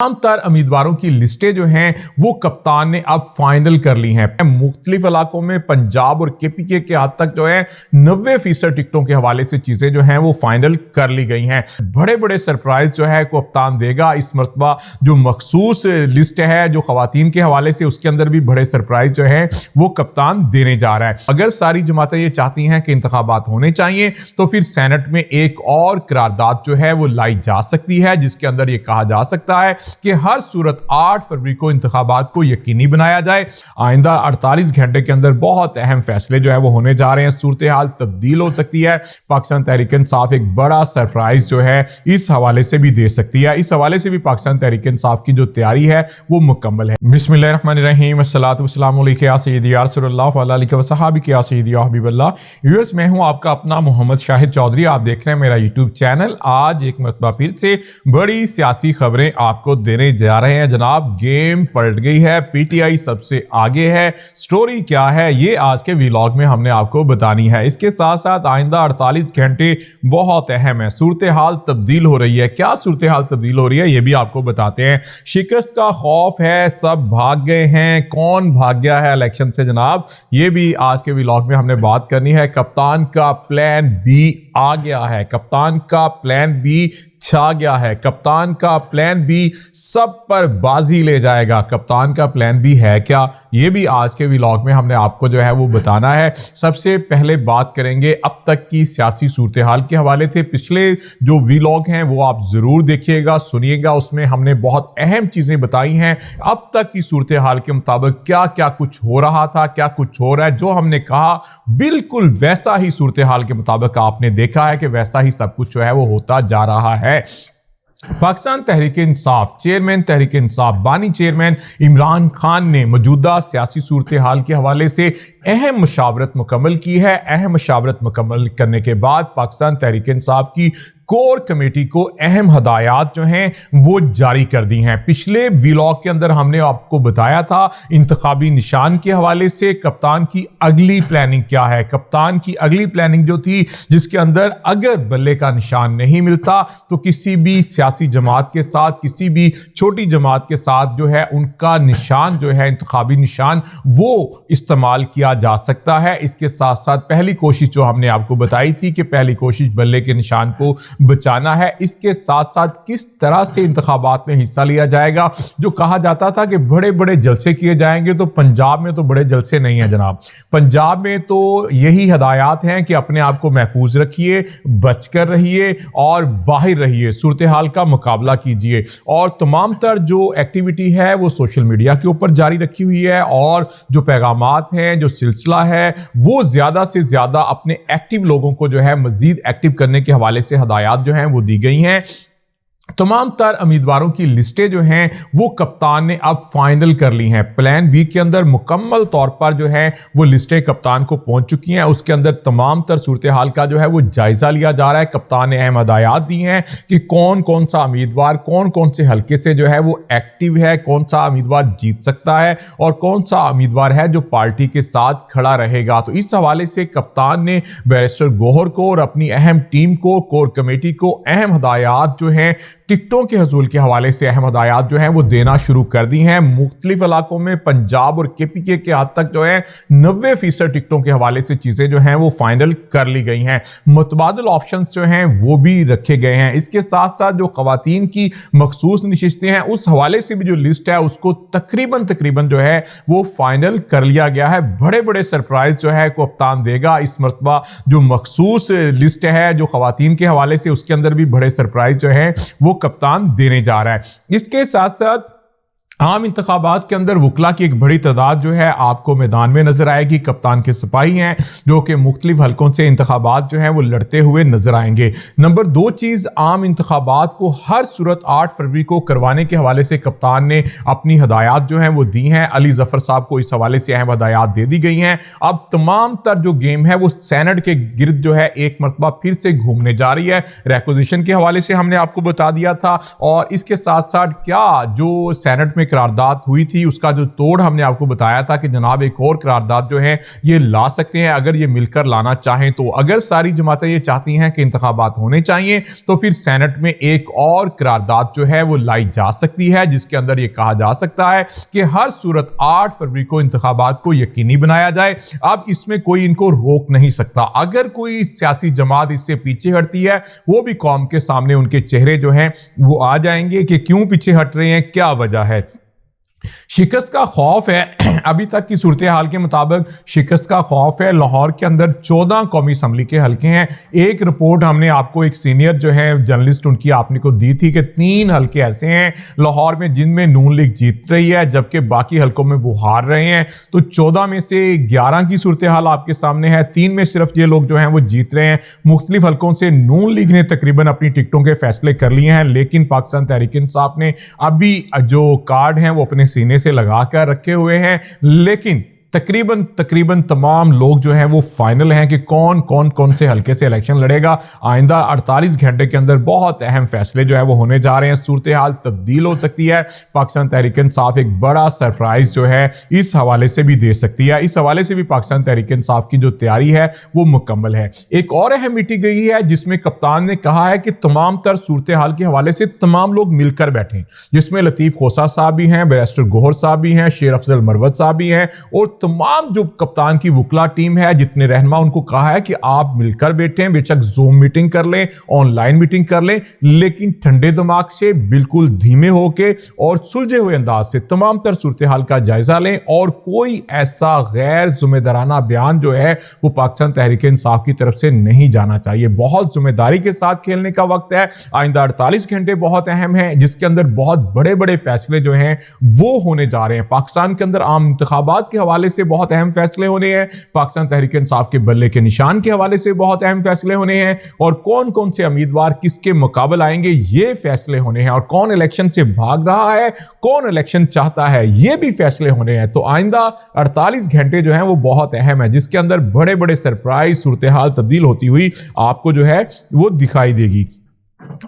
तमाम तर उम्मीदवारों की लिस्टें जो हैं वो कप्तान ने अब फाइनल कर ली हैं। मुख्तलिफ इलाकों में पंजाब और केपीके के हद तक जो है 90% टिकटों के हवाले से चीजें जो हैं वो फाइनल कर ली गई हैं। बड़े बड़े सरप्राइज जो है कप्तान देगा इस मरतबा। जो मखसूस लिस्ट है जो खवातीन के हवाले से, उसके अंदर भी बड़े सरप्राइज जो है वो कप्तान देने जा रहा है। अगर सारी जमातें ये चाहती हैं कि इंतखाबात होने चाहिए तो फिर सेनेट में एक और करारदाद जो है वो लाई जा सकती है, जिसके अंदर ये कहा जा सकता है कि हर सूरत 8 फरवरी को इंतखाबात को यकीनी बनाया जाए। आइंदा 48 घंटे के अंदर बहुत अहम फैसले जो है वो होने जा रहे हैं। सूरत हाल तब्दील हो सकती है। पाकिस्तान तहरीक इंसाफ एक बड़ा सरप्राइज जो है इस हवाले से भी दे सकती है। इस हवाले से भी पाकिस्तान तहरीक इंसाफ की जो तैयारी है वो मुकम्मल है। बिस्मिल्लाहिर्रहमानिर्रहीम, अस्सलातु वस्सलामु अलैका या सय्यदी या रसूलल्लाह व अलैहि व सहाबिक या सय्यदी या हबीबल्लाह। व्यूअर्स, मैं हूं आपका अपना मोहम्मद शाहिद चौधरी। आप देख रहे हैं मेरा यूट्यूब चैनल। आज एक मरतबा फिर से बड़ी सियासी खबरें आपको देने जा रहे हैं। जनाब, गेम पलट गई है, पीटीआई सबसे आगे है। स्टोरी क्या है ये आज के व्लॉग में हमने आपको बतानी है। इसके साथ साथ आइंदा 48 घंटे बहुत अहम है। सूरत हाल तब्दील हो रही है। क्या सूरत हाल तब्दील हो रही है ये भी आपको बताते हैं। शिकस्त का खौफ है, सब भाग गए हैं। कौन भाग गया है इलेक्शन से जनाब, ये भी आज के व्लॉग में हमने बात करनी है। कप्तान का प्लान बी आ गया है। कप्तान का प्लान बी छा गया है। कप्तान का प्लान बी सब पर बाजी ले जाएगा। कप्तान का प्लान बी है क्या, ये भी आज के व्लॉग में हमने आपको जो है वो बताना है। सबसे पहले बात करेंगे अब तक की सियासी सूरत हाल के हवाले से। पिछले जो व्लॉग हैं वो आप जरूर देखिएगा, सुनिएगा। उसमें हमने बहुत अहम चीजें बताई हैं। अब तक की सूरत हाल के मुताबिक क्या क्या कुछ हो रहा था, क्या कुछ हो रहा है। जो हमने कहा बिल्कुल वैसा ही सूरत हाल के मुताबिक आपने देखा है कि वैसा ही सब कुछ जो है वो होता जा रहा है। पाकिस्तान तहरीक इंसाफ चेयरमैन तहरीक इंसाफ बानी चेयरमैन इमरान खान ने मौजूदा सियासी सूरत हाल के हवाले से अहम मशावरत मुकम्मल की है। अहम मशावरत मुकम्मल करने के बाद पाकिस्तान तहरीक इंसाफ की कोर कमेटी को अहम हदायत जो हैं वो जारी कर दी हैं। पिछले व्लॉग के अंदर हमने आपको बताया था इंतखाबी निशान के हवाले से कप्तान की अगली प्लानिंग क्या है। कप्तान की अगली प्लानिंग जो थी, जिसके अंदर अगर बल्ले का निशान नहीं मिलता तो किसी भी सियासी जमात के साथ, किसी भी छोटी जमात के साथ जो है उनका निशान जो है इंतखाबी निशान वो इस्तेमाल किया जा सकता है। इसके साथ साथ पहली कोशिश जो हमने आपको बताई थी कि पहली कोशिश बल्ले के निशान को बचाना है। इसके साथ साथ किस तरह से इंतखाबात में हिस्सा लिया जाएगा। जो कहा जाता था कि बड़े बड़े जलसे किए जाएंगे, तो पंजाब में तो बड़े जलसे नहीं है जनाब। पंजाब में तो यही हदायत हैं कि अपने आप को महफूज रखिए, बचकर रहिए और बाहर रहिए, सूरत हाल का मुकाबला कीजिए। और तमाम तर जो एक्टिविटी है वो सोशल मीडिया के ऊपर जारी रखी हुई है और जो पैगामात हैं, जो सिलसिला है वो ज्यादा से ज्यादा अपने एक्टिव लोगों को जो है मजीद एक्टिव करने के हवाले से हदायत जो हैं वो दी गई हैं। तमाम तर उम्मीदवारों की लिस्टें जो हैं वो कप्तान ने अब फाइनल कर ली हैं। प्लान बी के अंदर मुकम्मल तौर पर जो है वो लिस्टें कप्तान को पहुंच चुकी हैं। उसके अंदर तमाम तर सूरत हाल का जो है वो जायजा लिया जा रहा है। कप्तान ने अहम हदायत दी हैं कि कौन कौन सा उम्मीदवार कौन कौन से हल्के से जो है वो एक्टिव है, कौन सा उम्मीदवार जीत सकता है और कौन सा उम्मीदवार है जो पार्टी के साथ खड़ा रहेगा। तो इस हवाले से कप्तान ने बैरिस्टर गौहर को और अपनी अहम टीम को, कोर कमेटी को अहम हदायत जो है टिकटों के हसूल के हवाले से अहम हदायत जो है वो देना शुरू कर दी हैं। मुख्तलिफ इलाकों में पंजाब और केपीके के हद तक जो है 90% टिकटों के हवाले से चीजें जो हैं वो फाइनल कर ली गई हैं। मुतबादिल ऑप्शन जो हैं वो भी रखे गए हैं। इसके साथ साथ जो खवातीन की मखसूस नशिस्तें हैं उस हवाले से भी जो लिस्ट है उसको तकरीबन जो है वो फाइनल कर लिया गया है। बड़े बड़े सरप्राइज जो है कप्तान देगा इस मरतबा। जो मखसूस लिस्ट है जो खवातीन के हवाले से, उसके अंदर भी बड़े सरप्राइज जो है वो कप्तान देने जा रहा है। इसके साथ साथ आम इंतखाबात के अंदर वकला की एक बड़ी तादाद जो है आपको मैदान में नजर आएगी। कप्तान के सिपाही हैं जो कि मुख्तलिफ हलकों से इंतखाबात जो हैं वो लड़ते हुए नजर आएंगे। नंबर 2 चीज, आम इंतखाबात को हर सूरत 8 फरवरी को करवाने के हवाले से कप्तान ने अपनी हदायत जो हैं वो दी हैं। अली जफर साहब को इस हवाले से अहम हदायत दे दी गई हैं। अब तमाम तर जो गेम है वो सेनेट के गिर्द जो है एक मरतबा फिर से घूमने जा रही है। रिक्विजिशन के हवाले से हमने आपको बता दिया था। और इसके साथ साथ क्या जो सेनेट में قرارداد हुई थी उसका जो तोड़ हमने आपको बताया था कि जनाब एक और قرارداد जो है ये ला सकते हैं अगर ये मिलकर लाना चाहें तो। अगर सारी जमातें ये चाहती हैं कि इंतखाबात होने चाहिए तो फिर सेनेट में एक और قرارداد जो है वो लाई जा सकती है जिसके अंदर ये कहा जा सकता है कि हर सूरत 8 फरवरी को इंतखाबात को यकीनी बनाया जाए। अब इसमें कोई इनको रोक नहीं सकता। अगर कोई सियासी जमात इससे पीछे हटती है वो भी कौम के सामने उनके चेहरे जो हैं वो आ जाएंगे कि क्यों पीछे हट रहे हैं, क्या वजह है। शिकस्त का खौफ है, अभी तक की सूरत हाल के मुताबिक शिकस्त का खौफ है। लाहौर के अंदर 14 कौमी असम्बली के हल्के हैं। एक रिपोर्ट हमने आपको एक सीनियर जो है जर्नलिस्ट उनकी आपने को दी थी कि 3 हल्के ऐसे हैं लाहौर में जिनमें नून लीग जीत रही है जबकि बाकी हल्कों में वो हार रहे हैं। तो 14 में से 11 की सूरत हाल आपके सामने है, 3 में सिर्फ ये लोग जो हैं वो जीत रहे हैं। मुख्तलिफ हल्कों से नून लीग ने तकरीबन अपनी टिकटों के फैसले कर लिए हैं लेकिन पाकिस्तान तहरीक इंसाफ ने अभी जो कार्ड हैं वो अपने सीने से लगा कर रखे हुए हैं। लेकिन तकरीबन तमाम लोग जो हैं वो फाइनल हैं कि कौन से हल्के से इलेक्शन लड़ेगा। आइंदा 48 घंटे के अंदर बहुत अहम फैसले जो है वो होने जा रहे हैं। सूरत हाल तब्दील हो सकती है। पाकिस्तान तहरीक इंसाफ एक बड़ा सरप्राइज जो है इस हवाले से भी दे सकती है। इस हवाले से भी पाकिस्तान तहरीक इंसाफ की जो तैयारी है वो मुकम्मल है। एक और अहम मीटिंग गई है जिसमें कप्तान ने कहा है कि तमाम तर सूरत हाल के हवाले से तमाम लोग मिलकर बैठें, जिसमें लतीफ खोसा साहब भी हैं, बैरिस्टर गोहर साहब भी हैं, शेर अफजल मरवत साहब भी हैं और तमाम जो कप्तान की वुकला टीम है जितने रहनुमा उनको कहा है कि आप मिलकर बैठें, बेशक ज़ूम मीटिंग कर लें, ऑनलाइन मीटिंग कर लें, लेकिन ठंडे दिमाग से बिल्कुल धीमे होके और सुलझे हुए अंदाज से तमाम तर सूरत हाल का जायजा लें और कोई ऐसा गैर जिम्मेदाराना बयान जो है वो पाकिस्तान तहरीक इंसाफ की तरफ से नहीं जाना चाहिए। बहुत जिम्मेदारी के साथ खेलने का वक्त है। आइंदा 48 घंटे बहुत अहम है जिसके अंदर बहुत बड़े बड़े फैसले जो हैं वो होने जा रहे हैं। पाकिस्तान के अंदर आम इंतखाबात के हवाले से बहुत अहम फैसले होने हैं, पाकिस्तान तहरीक इंसाफ के बल्ले के निशान के हवाले से बहुत अहम फैसले होने हैं और कौन से उम्मीदवार किसके मुकाबले आएंगे ये फैसले होने हैं और कौन इलेक्शन से भाग रहा है, कौन इलेक्शन चाहता है, ये भी फैसले होने हैं। तो आइंदा 48 घंटे जो हैं वो बहुत अहम है जिसके अंदर बड़े बड़े सरप्राइज सूरत हाल तब्दील होती हुई आपको जो है वो दिखाई देगी।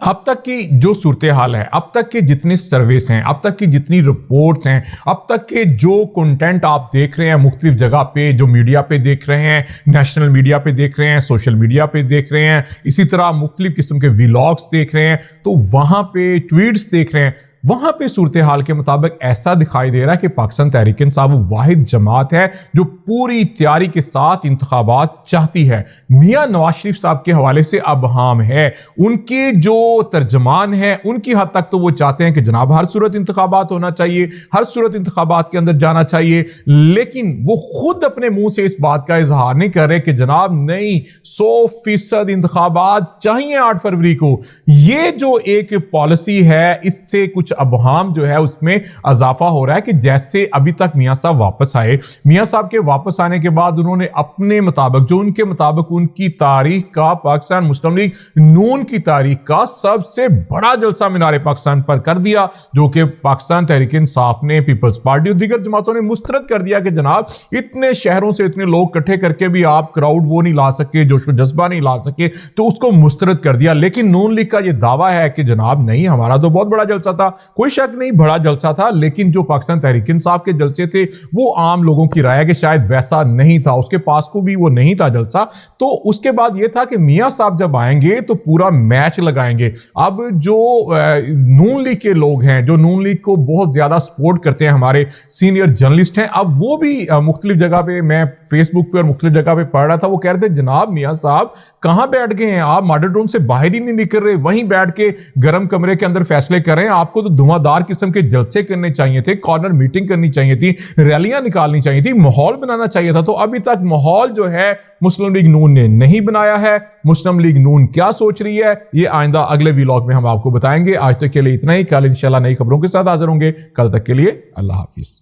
अब तक की जो सूरत हाल है, अब तक के जितने सर्वेस हैं, अब तक की जितनी रिपोर्ट्स हैं, अब तक के जो कंटेंट आप देख रहे हैं मुख्तलिफ जगह पे, जो मीडिया पे देख रहे हैं, नेशनल मीडिया पे देख रहे हैं, सोशल मीडिया पे देख रहे हैं, इसी तरह मुख्तलिफ किस्म के व्लॉग्स देख रहे हैं, तो वहां पे ट्वीट्स देख रहे हैं, वहां पे सूरत हाल के मुताबिक ऐसा दिखाई दे रहा है कि पाकिस्तान तहरीक इंसाफ वाहिद जमात है जो पूरी तैयारी के साथ इंतखाबात चाहती है। मियां नवाज शरीफ साहब के हवाले से अबहाम है, उनके जो तर्जमान है उनकी हद तक तो वो चाहते हैं कि जनाब हर सूरत इंतखाबात होना चाहिए, हर सूरत इंतखाबात के अंदर जाना चाहिए, लेकिन वो खुद अपने मुंह से इस बात का इजहार नहीं कर रहे कि जनाब नहीं 100% इंतखाबात चाहिए 8 फरवरी को। ये जो एक पॉलिसी है इससे कुछ अबहाम जो है उसमें इजाफा हो रहा है कि जैसे अभी तक मियां साहब वापस आए, मियां साहब के वापस आने के बाद उन्होंने अपने मुताबिक जो उनके मुताबिक उनकी तारीख का पाकिस्तान मुस्लिम लीग नून की तारीख का सबसे बड़ा जलसा मीनार पाकिस्तान पर कर दिया, जो कि पाकिस्तान तहरीक इंसाफ ने, पीपल्स पार्टी और दीगर जमातों ने मुस्तरद कर दिया कि जनाब इतने शहरों से इतने लोग इकट्ठे करके भी आप क्राउड वो नहीं ला सके, जोश व जज्बा नहीं ला सके, तो उसको मुस्तरद कर दिया। लेकिन नून लीग का यह दावा है कि जनाब नहीं, हमारा तो बहुत बड़ा जलसा था, कोई शक नहीं बड़ा जलसा था, लेकिन जो पाकिस्तान तहरीक इंसाफ के जलसे थे वो आम लोगों की राय के शायद वैसा नहीं था, उसके पास को भी वो नहीं था जलसा। तो उसके बाद ये था कि मियां साहब जब आएंगे तो पूरा मैच लगाएंगे। अब जो नून लीग के लोग हैं, जो नून लीग को बहुत ज्यादा सपोर्ट करते हैं, हमारे सीनियर जर्नलिस्ट हैं, अब वो भी मुख्तलिफ जगह पे, मैं फेसबुक पे और मुख्तलिफ जगह पे पढ़ रहा था, वो कह रहे थे जनाब मियां साहब कहां बैठ गए हैं, आप मॉडल टाउन से बाहर ही नहीं निकल रहे, वहीं बैठ के गर्म कमरे के अंदर फैसले कर रहे हैं। आपको तो धुआंधार किस्म के जलसे करने चाहिए थे, कॉर्नर मीटिंग करनी चाहिए थी, रैलियां निकालनी चाहिए थी, माहौल बनाना चाहिए था। तो अभी तक माहौल जो है मुस्लिम लीग नून ने नहीं बनाया है। मुस्लिम लीग नून क्या सोच रही है ये आइंदा अगले व्लॉग में हम आपको बताएंगे। आज तक के लिए इतना ही, कल इंशाल्लाह नई खबरों के साथ हाजिर होंगे। कल तक के लिए अल्लाह हाफिज।